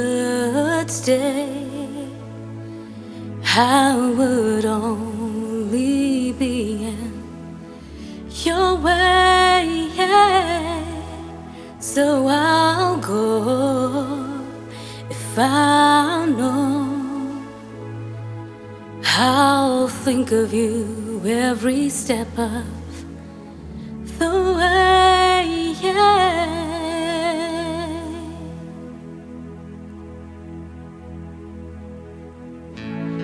could stay, I would only be in your way. So I'll go if I know I'll think of you every step of the way.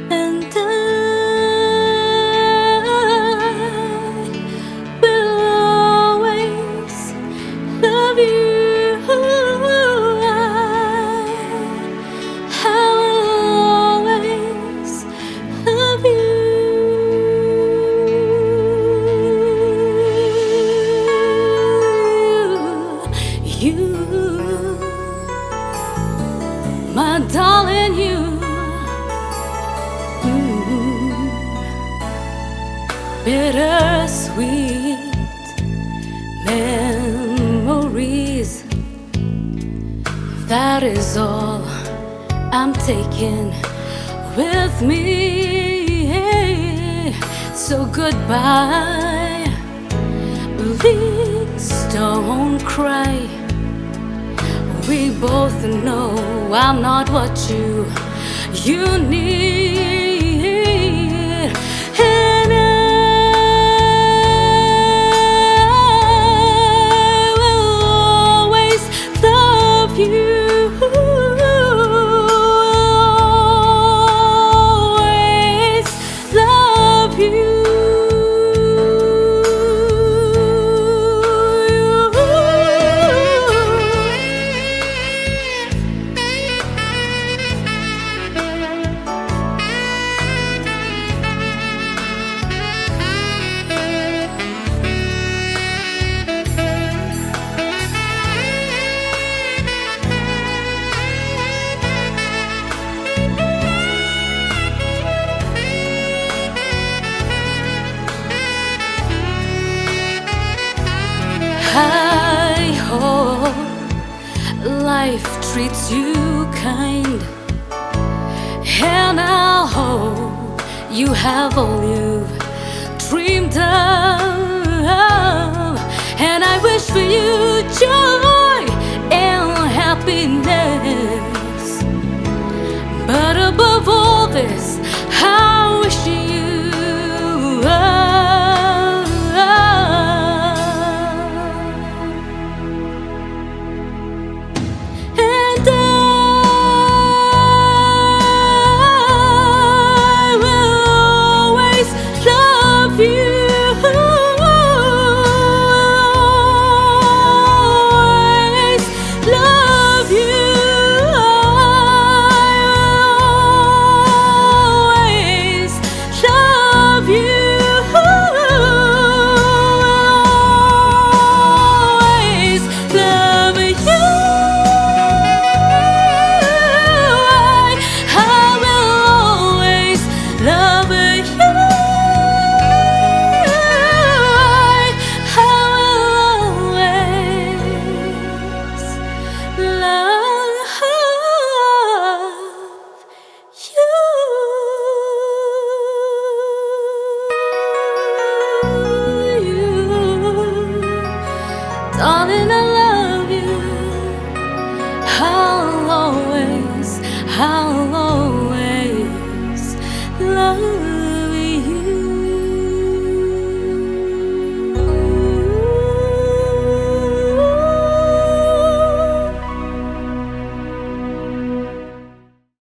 And I will always love you. I will always love you, my darling, you. Bittersweet memories, that is all I'm taking with me. So goodbye, please don't cry. We both know I'm not what you need. And I will always love you. Always love you. I hope life treats you kind, and I hope you have all you've dreamed of. And I wish for you joy and happiness, but above all this,